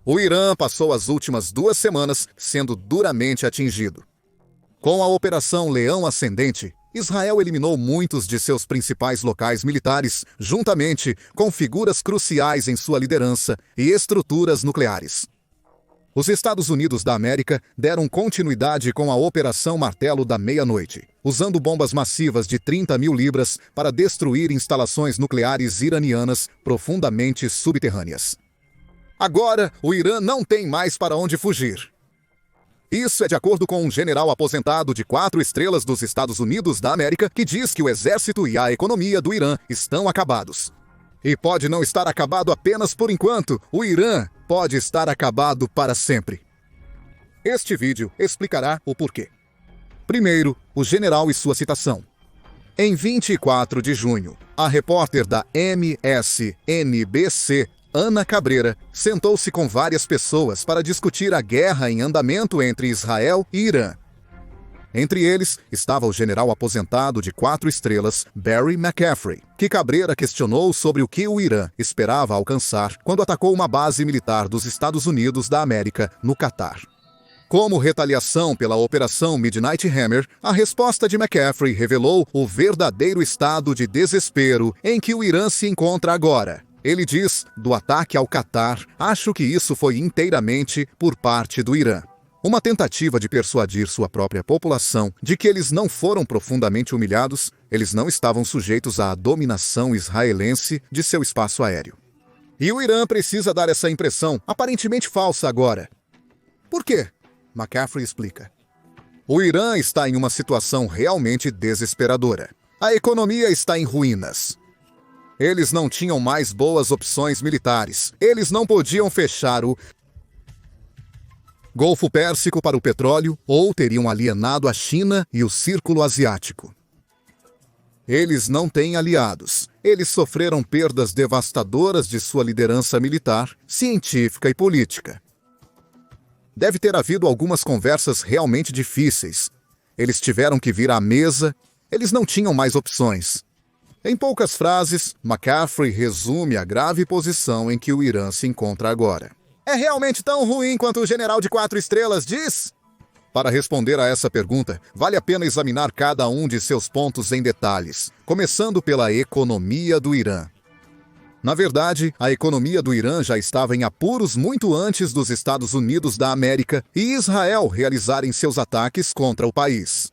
O Irã passou as últimas 2 semanas sendo duramente atingido. Com a Operação Leão Ascendente, Israel eliminou muitos de seus principais locais militares, juntamente com figuras cruciais em sua liderança e estruturas nucleares. Os Estados Unidos da América deram continuidade com a Operação Martelo da Meia-Noite, usando bombas massivas de 30 mil libras para destruir instalações nucleares iranianas profundamente subterrâneas. Agora, o Irã não tem mais para onde fugir. Isso é de acordo com um general aposentado de 4 estrelas dos Estados Unidos da América que diz que o exército e a economia do Irã estão acabados. E pode não estar acabado apenas por enquanto, o Irã pode estar acabado para sempre. Este vídeo explicará o porquê. Primeiro, o general e sua citação. Em 24 de junho, a repórter da MSNBC, Ana Cabreira, sentou-se com várias pessoas para discutir a guerra em andamento entre Israel e Irã. Entre eles estava o general aposentado de 4 estrelas, Barry McCaffrey, que Cabreira questionou sobre o que o Irã esperava alcançar quando atacou uma base militar dos Estados Unidos da América no Catar. Como retaliação pela Operação Midnight Hammer, a resposta de McCaffrey revelou o verdadeiro estado de desespero em que o Irã se encontra agora. Ele diz, do ataque ao Catar, acho que isso foi inteiramente por parte do Irã. Uma tentativa de persuadir sua própria população de que eles não foram profundamente humilhados, eles não estavam sujeitos à dominação israelense de seu espaço aéreo. E o Irã precisa dar essa impressão aparentemente falsa agora. Por quê? McCaffrey explica. O Irã está em uma situação realmente desesperadora. A economia está em ruínas. Eles não tinham mais boas opções militares. Eles não podiam fechar o Golfo Pérsico para o petróleo ou teriam alienado a China e o Círculo Asiático. Eles não têm aliados. Eles sofreram perdas devastadoras de sua liderança militar, científica e política. Deve ter havido algumas conversas realmente difíceis. Eles tiveram que vir à mesa. Eles não tinham mais opções. Em poucas frases, McCaffrey resume a grave posição em que o Irã se encontra agora. É realmente tão ruim quanto o general de 4 estrelas diz? Para responder a essa pergunta, vale a pena examinar cada um de seus pontos em detalhes, começando pela economia do Irã. Na verdade, a economia do Irã já estava em apuros muito antes dos Estados Unidos da América e Israel realizarem seus ataques contra o país.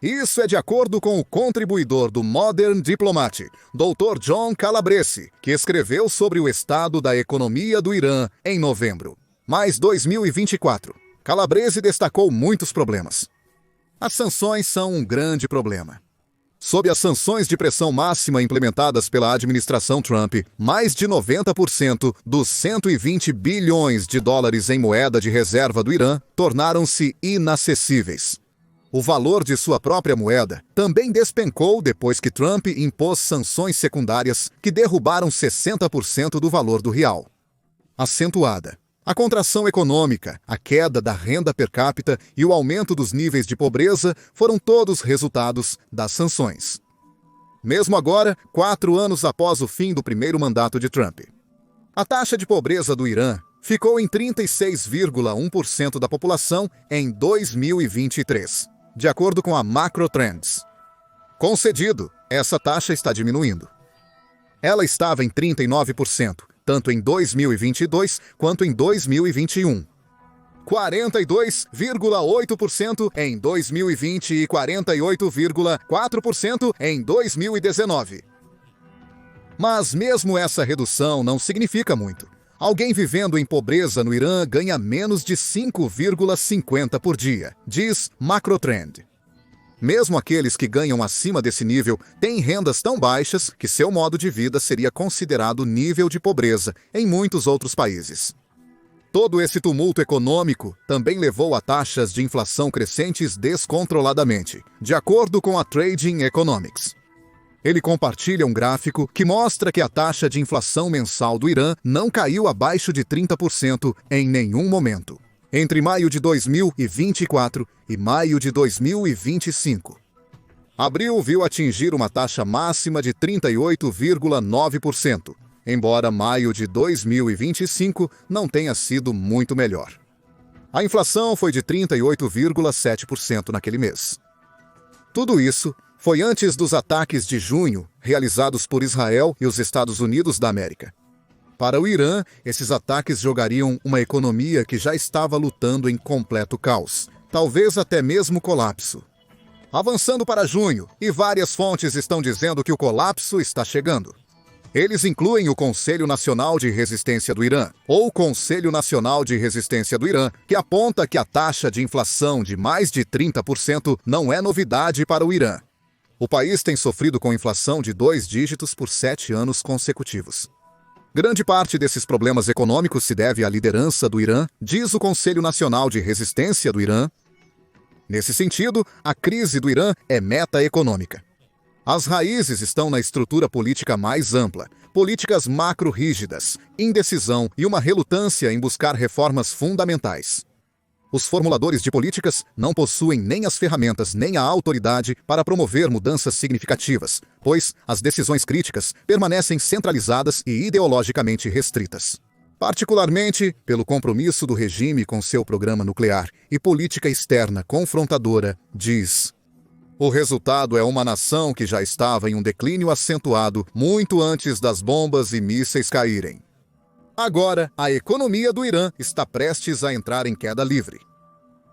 Isso é de acordo com o contribuidor do Modern Diplomat, Dr. John Calabrese, que escreveu sobre o estado da economia do Irã em novembro. Mas 2024, Calabrese destacou muitos problemas. As sanções são um grande problema. Sob as sanções de pressão máxima implementadas pela administração Trump, mais de 90% dos 120 bilhões de dólares em moeda de reserva do Irã tornaram-se inacessíveis. O valor de sua própria moeda também despencou depois que Trump impôs sanções secundárias que derrubaram 60% do valor do real. Acentuada. A contração econômica, a queda da renda per capita e o aumento dos níveis de pobreza foram todos resultados das sanções. Mesmo agora, 4 anos após o fim do primeiro mandato de Trump. A taxa de pobreza do Irã ficou em 36,1% da população em 2023. De acordo com a Macro Trends. Concedido, essa taxa está diminuindo. Ela estava em 39%, tanto em 2022 quanto em 2021. 42,8% em 2020 e 48,4% em 2019. Mas mesmo essa redução não significa muito. Alguém vivendo em pobreza no Irã ganha menos de 5,50 por dia, diz Macrotrend. Mesmo aqueles que ganham acima desse nível têm rendas tão baixas que seu modo de vida seria considerado nível de pobreza em muitos outros países. Todo esse tumulto econômico também levou a taxas de inflação crescentes descontroladamente, de acordo com a Trading Economics. Ele compartilha um gráfico que mostra que a taxa de inflação mensal do Irã não caiu abaixo de 30% em nenhum momento, entre maio de 2024 e maio de 2025. Abril viu atingir uma taxa máxima de 38,9%, embora maio de 2025 não tenha sido muito melhor. A inflação foi de 38,7% naquele mês. Tudo isso foi antes dos ataques de junho realizados por Israel e os Estados Unidos da América. Para o Irã, esses ataques jogariam uma economia que já estava lutando em completo caos, talvez até mesmo colapso. Avançando para junho, e várias fontes estão dizendo que o colapso está chegando. Eles incluem o Conselho Nacional de Resistência do Irã, ou Conselho Nacional de Resistência do Irã, que aponta que a taxa de inflação de mais de 30% não é novidade para o Irã. O país tem sofrido com inflação de 2 dígitos por 7 anos consecutivos. Grande parte desses problemas econômicos se deve à liderança do Irã, diz o Conselho Nacional de Resistência do Irã. Nesse sentido, a crise do Irã é meta-econômica. As raízes estão na estrutura política mais ampla, políticas macro-rígidas, indecisão e uma relutância em buscar reformas fundamentais. Os formuladores de políticas não possuem nem as ferramentas nem a autoridade para promover mudanças significativas, pois as decisões críticas permanecem centralizadas e ideologicamente restritas. Particularmente pelo compromisso do regime com seu programa nuclear e política externa confrontadora, diz: o resultado é uma nação que já estava em um declínio acentuado muito antes das bombas e mísseis caírem. Agora, a economia do Irã está prestes a entrar em queda livre.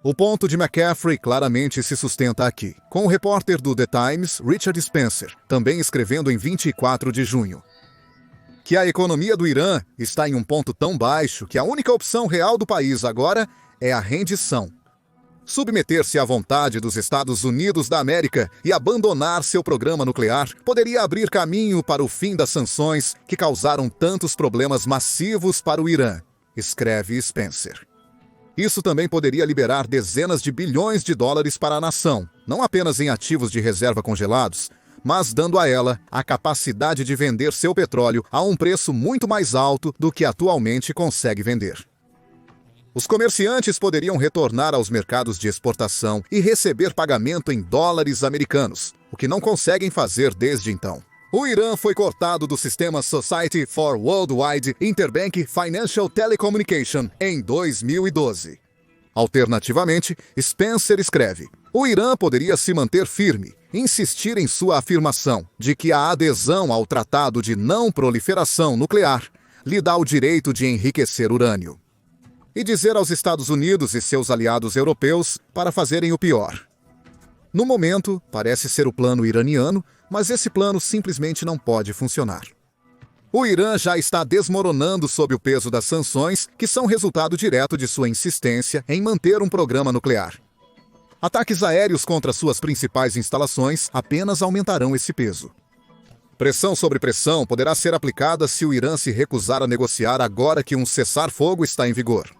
O ponto de McCaffrey claramente se sustenta aqui, com o repórter do The Times, Richard Spencer, também escrevendo em 24 de junho. Que a economia do Irã está em um ponto tão baixo que a única opção real do país agora é a rendição. Submeter-se à vontade dos Estados Unidos da América e abandonar seu programa nuclear poderia abrir caminho para o fim das sanções que causaram tantos problemas massivos para o Irã, escreve Spencer. Isso também poderia liberar dezenas de bilhões de dólares para a nação, não apenas em ativos de reserva congelados, mas dando a ela a capacidade de vender seu petróleo a um preço muito mais alto do que atualmente consegue vender. Os comerciantes poderiam retornar aos mercados de exportação e receber pagamento em dólares americanos, o que não conseguem fazer desde então. O Irã foi cortado do sistema Society for Worldwide Interbank Financial Telecommunication em 2012. Alternativamente, Spencer escreve: o Irã poderia se manter firme, insistir em sua afirmação de que a adesão ao Tratado de Não Proliferação Nuclear lhe dá o direito de enriquecer urânio. E dizer aos Estados Unidos e seus aliados europeus para fazerem o pior. No momento, parece ser o plano iraniano, mas esse plano simplesmente não pode funcionar. O Irã já está desmoronando sob o peso das sanções, que são resultado direto de sua insistência em manter um programa nuclear. Ataques aéreos contra suas principais instalações apenas aumentarão esse peso. Pressão sobre pressão poderá ser aplicada se o Irã se recusar a negociar agora que um cessar-fogo está em vigor.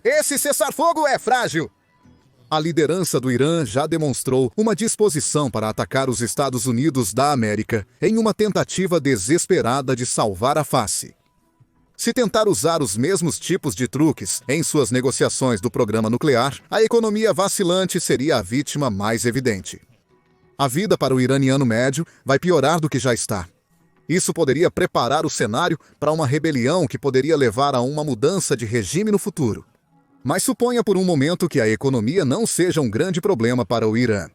Esse cessar-fogo é frágil! A liderança do Irã já demonstrou uma disposição para atacar os Estados Unidos da América em uma tentativa desesperada de salvar a face. Se tentar usar os mesmos tipos de truques em suas negociações do programa nuclear, a economia vacilante seria a vítima mais evidente. A vida para o iraniano médio vai piorar do que já está. Isso poderia preparar o cenário para uma rebelião que poderia levar a uma mudança de regime no futuro. Mas suponha por um momento que a economia não seja um grande problema para o Irã.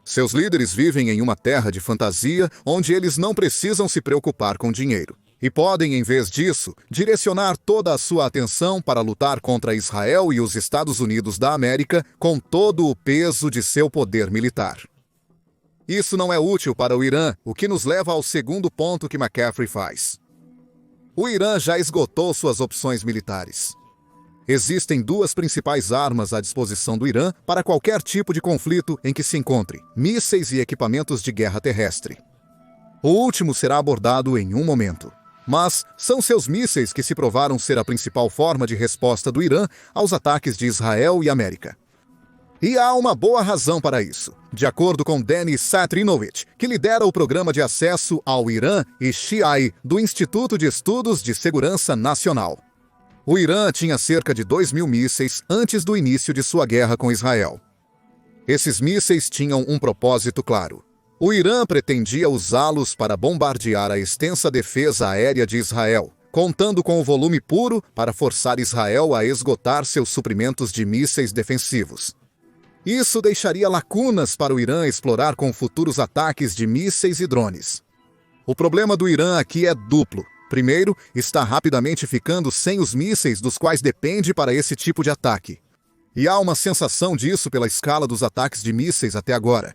Seus líderes vivem em uma terra de fantasia onde eles não precisam se preocupar com dinheiro. E podem, em vez disso, direcionar toda a sua atenção para lutar contra Israel e os Estados Unidos da América com todo o peso de seu poder militar. Isso não é útil para o Irã, o que nos leva ao segundo ponto que McCaffrey faz. O Irã já esgotou suas opções militares. Existem duas principais armas à disposição do Irã para qualquer tipo de conflito em que se encontre: mísseis e equipamentos de guerra terrestre. O último será abordado em um momento. Mas são seus mísseis que se provaram ser a principal forma de resposta do Irã aos ataques de Israel e América. E há uma boa razão para isso, de acordo com Denis Satrinovich, que lidera o Programa de Acesso ao Irã e Shiai do Instituto de Estudos de Segurança Nacional. O Irã tinha cerca de 2.000 mísseis antes do início de sua guerra com Israel. Esses mísseis tinham um propósito claro: O Irã pretendia usá-los para bombardear a extensa defesa aérea de Israel, contando com o volume puro para forçar Israel a esgotar seus suprimentos de mísseis defensivos. Isso deixaria lacunas para o Irã explorar com futuros ataques de mísseis e drones. O problema do Irã aqui é duplo. Primeiro, está rapidamente ficando sem os mísseis dos quais depende para esse tipo de ataque. E há uma sensação disso pela escala dos ataques de mísseis até agora.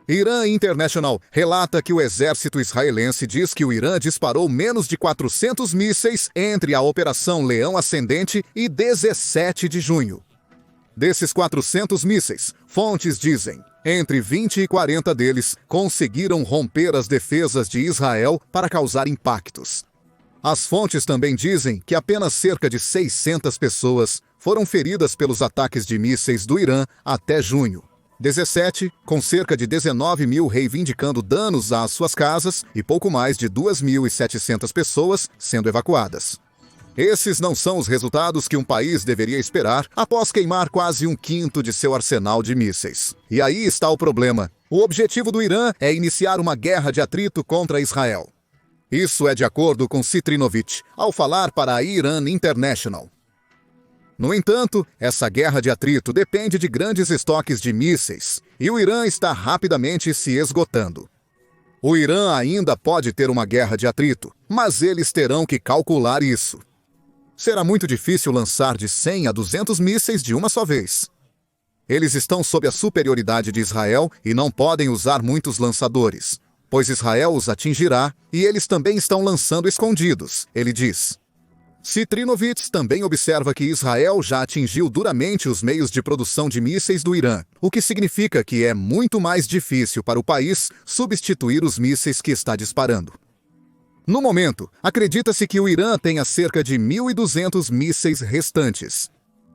Irã International relata que o exército israelense diz que o Irã disparou menos de 400 mísseis entre a Operação Leão Ascendente e 17 de junho. Desses 400 mísseis, fontes dizem, entre 20 e 40 deles conseguiram romper as defesas de Israel para causar impactos. As fontes também dizem que apenas cerca de 600 pessoas foram feridas pelos ataques de mísseis do Irã até junho. 17, com cerca de 19 mil reivindicando danos às suas casas e pouco mais de 2.700 pessoas sendo evacuadas. Esses não são os resultados que um país deveria esperar após queimar quase um quinto de seu arsenal de mísseis. E aí está o problema. O objetivo do Irã é iniciar uma guerra de atrito contra Israel. Isso é de acordo com Citrinovich, ao falar para a Iran International. No entanto, essa guerra de atrito depende de grandes estoques de mísseis, e o Irã está rapidamente se esgotando. O Irã ainda pode ter uma guerra de atrito, mas eles terão que calcular isso. Será muito difícil lançar de 100 a 200 mísseis de uma só vez. Eles estão sob a superioridade de Israel e não podem usar muitos lançadores, pois Israel os atingirá e eles também estão lançando escondidos, ele diz. Citrinovich também observa que Israel já atingiu duramente os meios de produção de mísseis do Irã, o que significa que é muito mais difícil para o país substituir os mísseis que está disparando. No momento, acredita-se que o Irã tenha cerca de 1.200 mísseis restantes.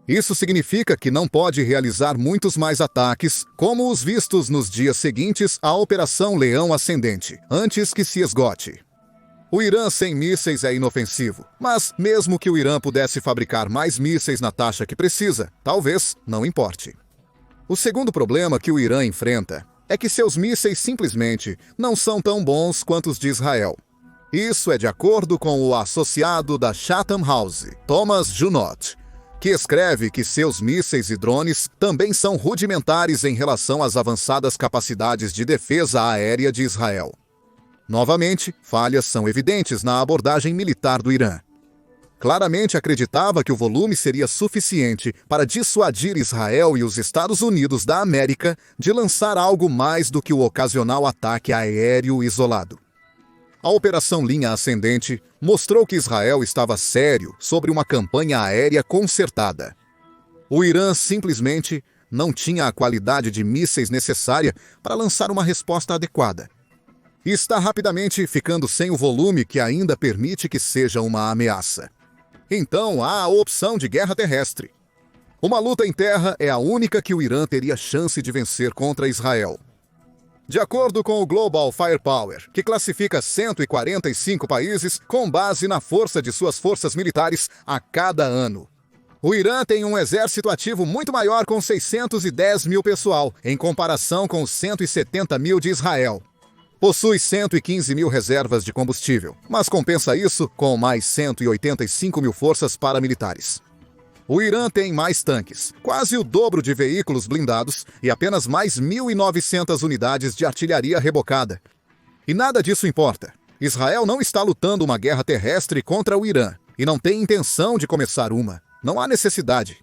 Isso significa que não pode realizar muitos mais ataques, como os vistos nos dias seguintes à Operação Leão Ascendente, antes que se esgote. O Irã sem mísseis é inofensivo, mas mesmo que o Irã pudesse fabricar mais mísseis na taxa que precisa, talvez não importe. O segundo problema que o Irã enfrenta é que seus mísseis simplesmente não são tão bons quanto os de Israel. Isso é de acordo com o associado da Chatham House, Thomas Junot, que escreve que seus mísseis e drones também são rudimentares em relação às avançadas capacidades de defesa aérea de Israel. Novamente, falhas são evidentes na abordagem militar do Irã. Claramente acreditava que o volume seria suficiente para dissuadir Israel e os Estados Unidos da América de lançar algo mais do que o ocasional ataque aéreo isolado. A Operação Linha Ascendente mostrou que Israel estava sério sobre uma campanha aérea concertada. O Irã simplesmente não tinha a qualidade de mísseis necessária para lançar uma resposta adequada. E está rapidamente ficando sem o volume que ainda permite que seja uma ameaça. Então há a opção de guerra terrestre. Uma luta em terra é a única que o Irã teria chance de vencer contra Israel. De acordo com o Global Firepower, que classifica 145 países com base na força de suas forças militares a cada ano, o Irã tem um exército ativo muito maior com 610 mil pessoal, em comparação com os 170 mil de Israel. Possui 115 mil reservas de combustível, mas compensa isso com mais 185 mil forças paramilitares. O Irã tem mais tanques, quase o dobro de veículos blindados e apenas mais 1.900 unidades de artilharia rebocada. E nada disso importa. Israel não está lutando uma guerra terrestre contra o Irã e não tem intenção de começar uma. Não há necessidade.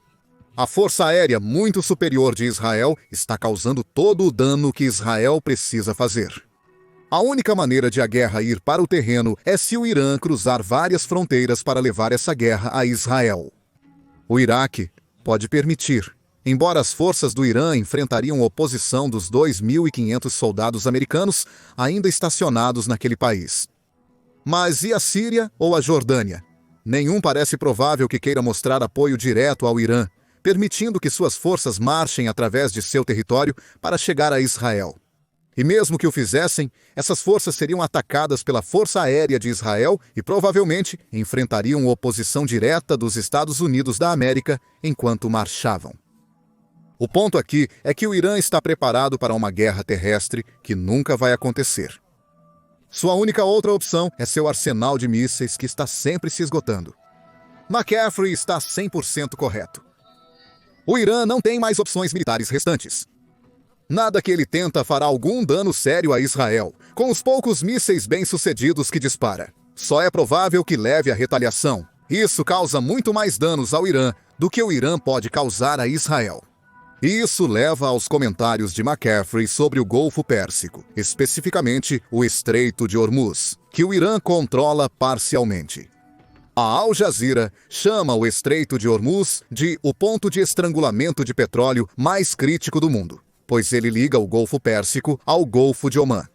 A força aérea muito superior de Israel está causando todo o dano que Israel precisa fazer. A única maneira de a guerra ir para o terreno é se o Irã cruzar várias fronteiras para levar essa guerra a Israel. O Iraque pode permitir, embora as forças do Irã enfrentariam oposição dos 2.500 soldados americanos ainda estacionados naquele país. Mas e a Síria ou a Jordânia? Nenhum parece provável que queira mostrar apoio direto ao Irã, permitindo que suas forças marchem através de seu território para chegar a Israel. E mesmo que o fizessem, essas forças seriam atacadas pela Força Aérea de Israel e provavelmente enfrentariam oposição direta dos Estados Unidos da América enquanto marchavam. O ponto aqui é que o Irã está preparado para uma guerra terrestre que nunca vai acontecer. Sua única outra opção é seu arsenal de mísseis que está sempre se esgotando. McCaffrey está 100% correto. O Irã não tem mais opções militares restantes. Nada que ele tenta fará algum dano sério a Israel, com os poucos mísseis bem-sucedidos que dispara. Só é provável que leve à retaliação. Isso causa muito mais danos ao Irã do que o Irã pode causar a Israel. Isso leva aos comentários de McCaffrey sobre o Golfo Pérsico, especificamente o Estreito de Hormuz, que o Irã controla parcialmente. A Al Jazeera chama o Estreito de Hormuz de o ponto de estrangulamento de petróleo mais crítico do mundo, pois ele liga o Golfo Pérsico ao Golfo de Omã.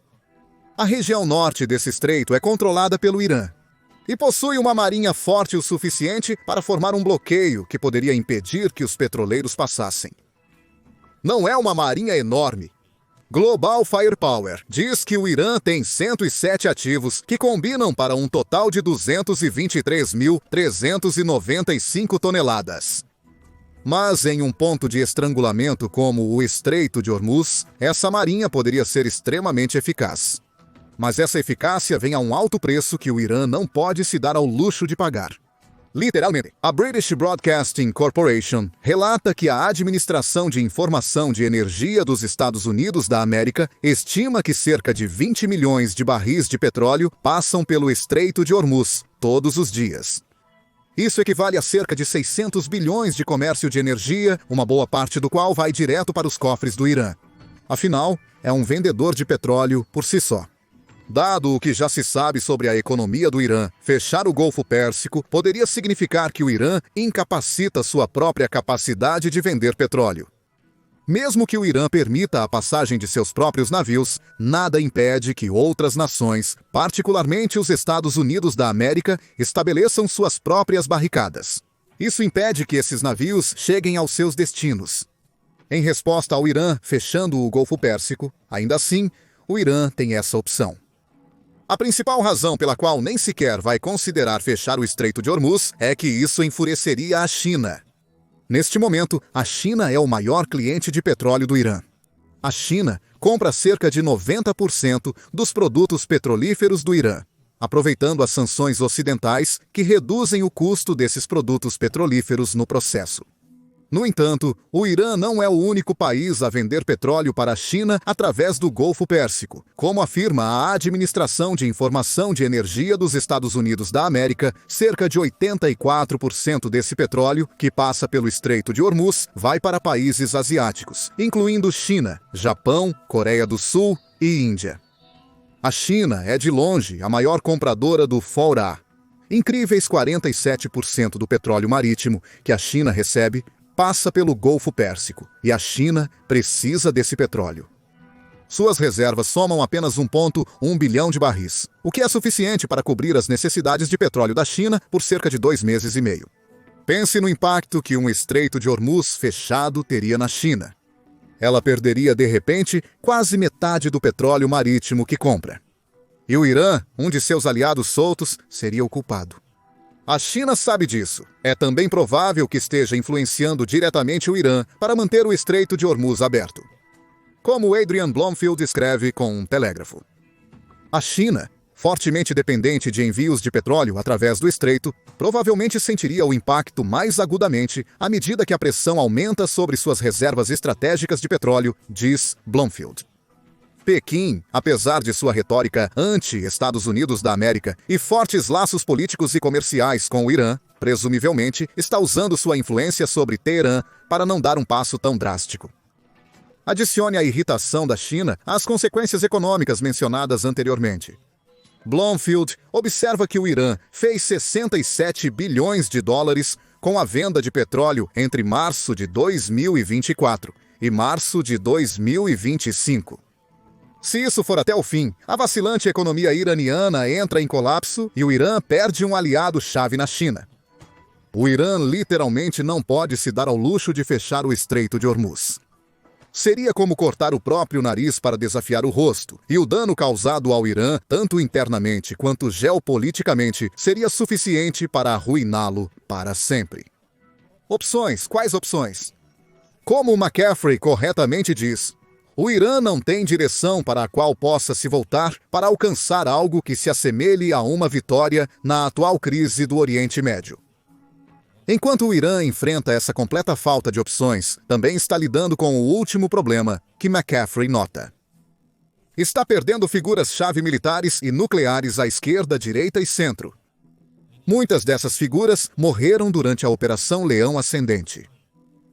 A região norte desse estreito é controlada pelo Irã e possui uma marinha forte o suficiente para formar um bloqueio que poderia impedir que os petroleiros passassem. Não é uma marinha enorme. Global Firepower diz que o Irã tem 107 ativos que combinam para um total de 223.395 toneladas. Mas em um ponto de estrangulamento como o Estreito de Hormuz, essa marinha poderia ser extremamente eficaz. Mas essa eficácia vem a um alto preço que o Irã não pode se dar ao luxo de pagar. Literalmente, a British Broadcasting Corporation relata que a Administração de Informação de Energia dos Estados Unidos da América estima que cerca de 20 milhões de barris de petróleo passam pelo Estreito de Hormuz todos os dias. Isso equivale a cerca de 600 bilhões de comércio de energia, uma boa parte do qual vai direto para os cofres do Irã. Afinal, é um vendedor de petróleo por si só. Dado o que já se sabe sobre a economia do Irã, fechar o Golfo Pérsico poderia significar que o Irã incapacita sua própria capacidade de vender petróleo. Mesmo que o Irã permita a passagem de seus próprios navios, nada impede que outras nações, particularmente os Estados Unidos da América, estabeleçam suas próprias barricadas. Isso impede que esses navios cheguem aos seus destinos. Em resposta ao Irã fechando o Golfo Pérsico, ainda assim, o Irã tem essa opção. A principal razão pela qual nem sequer vai considerar fechar o Estreito de Hormuz é que isso enfureceria a China. Neste momento, a China é o maior cliente de petróleo do Irã. A China compra cerca de 90% dos produtos petrolíferos do Irã, aproveitando as sanções ocidentais que reduzem o custo desses produtos petrolíferos no processo. No entanto, o Irã não é o único país a vender petróleo para a China através do Golfo Pérsico. Como afirma a Administração de Informação de Energia dos Estados Unidos da América, cerca de 84% desse petróleo, que passa pelo Estreito de Hormuz, vai para países asiáticos, incluindo China, Japão, Coreia do Sul e Índia. A China é, de longe, a maior compradora do Fawra. Incríveis 47% do petróleo marítimo que a China recebe passa pelo Golfo Pérsico, e a China precisa desse petróleo. Suas reservas somam apenas 1,1 bilhão de barris, o que é suficiente para cobrir as necessidades de petróleo da China por cerca de 2 meses e meio. Pense no impacto que um Estreito de Hormuz fechado teria na China. Ela perderia, de repente, quase metade do petróleo marítimo que compra. E o Irã, um de seus aliados soltos, seria o culpado. A China sabe disso. É também provável que esteja influenciando diretamente o Irã para manter o Estreito de Hormuz aberto. Como Adrian Blomfield escreve com um telégrafo. A China, fortemente dependente de envios de petróleo através do estreito, provavelmente sentiria o impacto mais agudamente à medida que a pressão aumenta sobre suas reservas estratégicas de petróleo, diz Blomfield. Pequim, apesar de sua retórica anti-Estados Unidos da América e fortes laços políticos e comerciais com o Irã, presumivelmente está usando sua influência sobre Teherã para não dar um passo tão drástico. Adicione a irritação da China às consequências econômicas mencionadas anteriormente. Blomfield observa que o Irã fez 67 bilhões de dólares com a venda de petróleo entre março de 2024 e março de 2025. Se isso for até o fim, a vacilante economia iraniana entra em colapso e o Irã perde um aliado-chave na China. O Irã literalmente não pode se dar ao luxo de fechar o Estreito de Hormuz. Seria como cortar o próprio nariz para desafiar o rosto, e o dano causado ao Irã, tanto internamente quanto geopoliticamente, seria suficiente para arruiná-lo para sempre. Opções. Quais opções? Como McCaffrey corretamente diz, o Irã não tem direção para a qual possa se voltar para alcançar algo que se assemelhe a uma vitória na atual crise do Oriente Médio. Enquanto o Irã enfrenta essa completa falta de opções, também está lidando com o último problema que McCaffrey nota. Está perdendo figuras-chave militares e nucleares à esquerda, direita e centro. Muitas dessas figuras morreram durante a Operação Leão Ascendente.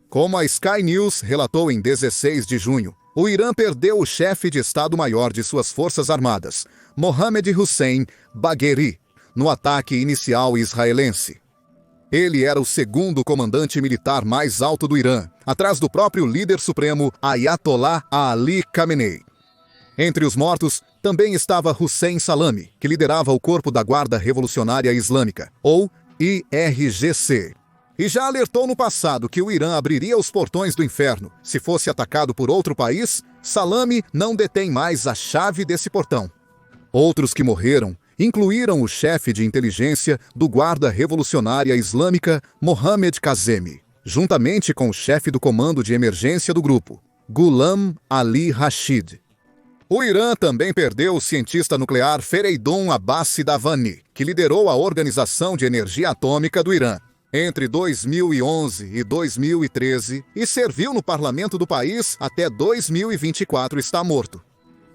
Como a Sky News relatou em 16 de junho, o Irã perdeu o chefe de Estado-Maior de suas Forças Armadas, Mohammad Hossein Bagheri, no ataque inicial israelense. Ele era o segundo comandante militar mais alto do Irã, atrás do próprio líder supremo Ayatollah Ali Khamenei. Entre os mortos, também estava Hussein Salami, que liderava o Corpo da Guarda Revolucionária Islâmica, ou IRGC. E já alertou no passado que o Irã abriria os portões do inferno. Se fosse atacado por outro país, Salami não detém mais a chave desse portão. Outros que morreram incluíram o chefe de inteligência do Guarda Revolucionária Islâmica, Mohammad Kazemi, juntamente com o chefe do comando de emergência do grupo, Ghulam Ali Rashid. O Irã também perdeu o cientista nuclear Fereydun Abbasi Davani, que liderou a Organização de Energia Atômica do Irã entre 2011 e 2013 e serviu no parlamento do país até 2024 e está morto.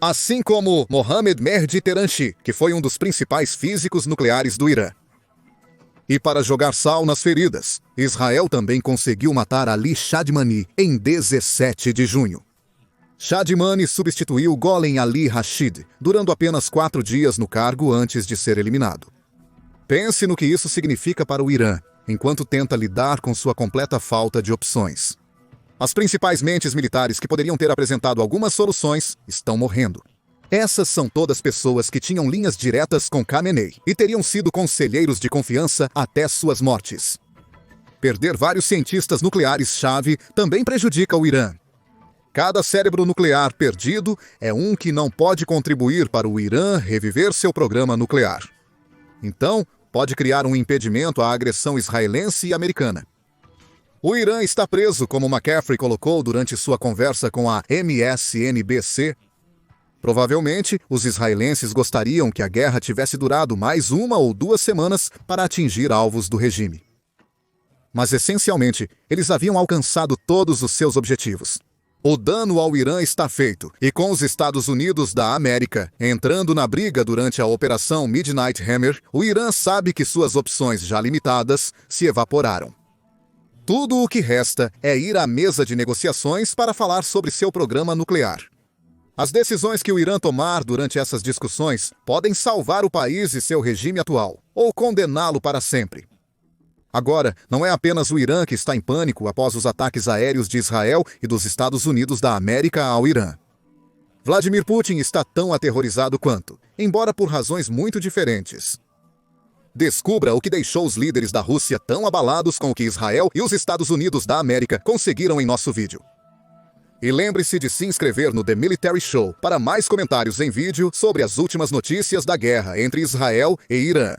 Assim como Mohammad Mehdi Teranchi, que foi um dos principais físicos nucleares do Irã. E para jogar sal nas feridas, Israel também conseguiu matar Ali Shadmani em 17 de junho. Shadmani substituiu Golem Ali Rashid, durando apenas 4 dias no cargo antes de ser eliminado. Pense no que isso significa para o Irã, enquanto tenta lidar com sua completa falta de opções. As principais mentes militares que poderiam ter apresentado algumas soluções estão morrendo. Essas são todas pessoas que tinham linhas diretas com Khamenei e teriam sido conselheiros de confiança até suas mortes. Perder vários cientistas nucleares-chave também prejudica o Irã. Cada cérebro nuclear perdido é um que não pode contribuir para o Irã reviver seu programa nuclear. Então, pode criar um impedimento à agressão israelense e americana. O Irã está preso, como McCaffrey colocou durante sua conversa com a MSNBC. Provavelmente, os israelenses gostariam que a guerra tivesse durado mais 1 ou 2 semanas para atingir alvos do regime. Mas, essencialmente, eles haviam alcançado todos os seus objetivos. O dano ao Irã está feito, e com os Estados Unidos da América entrando na briga durante a Operação Midnight Hammer, o Irã sabe que suas opções já limitadas se evaporaram. Tudo o que resta é ir à mesa de negociações para falar sobre seu programa nuclear. As decisões que o Irã tomar durante essas discussões podem salvar o país e seu regime atual, ou condená-lo para sempre. Agora, não é apenas o Irã que está em pânico após os ataques aéreos de Israel e dos Estados Unidos da América ao Irã. Vladimir Putin está tão aterrorizado quanto, embora por razões muito diferentes. Descubra o que deixou os líderes da Rússia tão abalados com o que Israel e os Estados Unidos da América conseguiram em nosso vídeo. E lembre-se de se inscrever no The Military Show para mais comentários em vídeo sobre as últimas notícias da guerra entre Israel e Irã.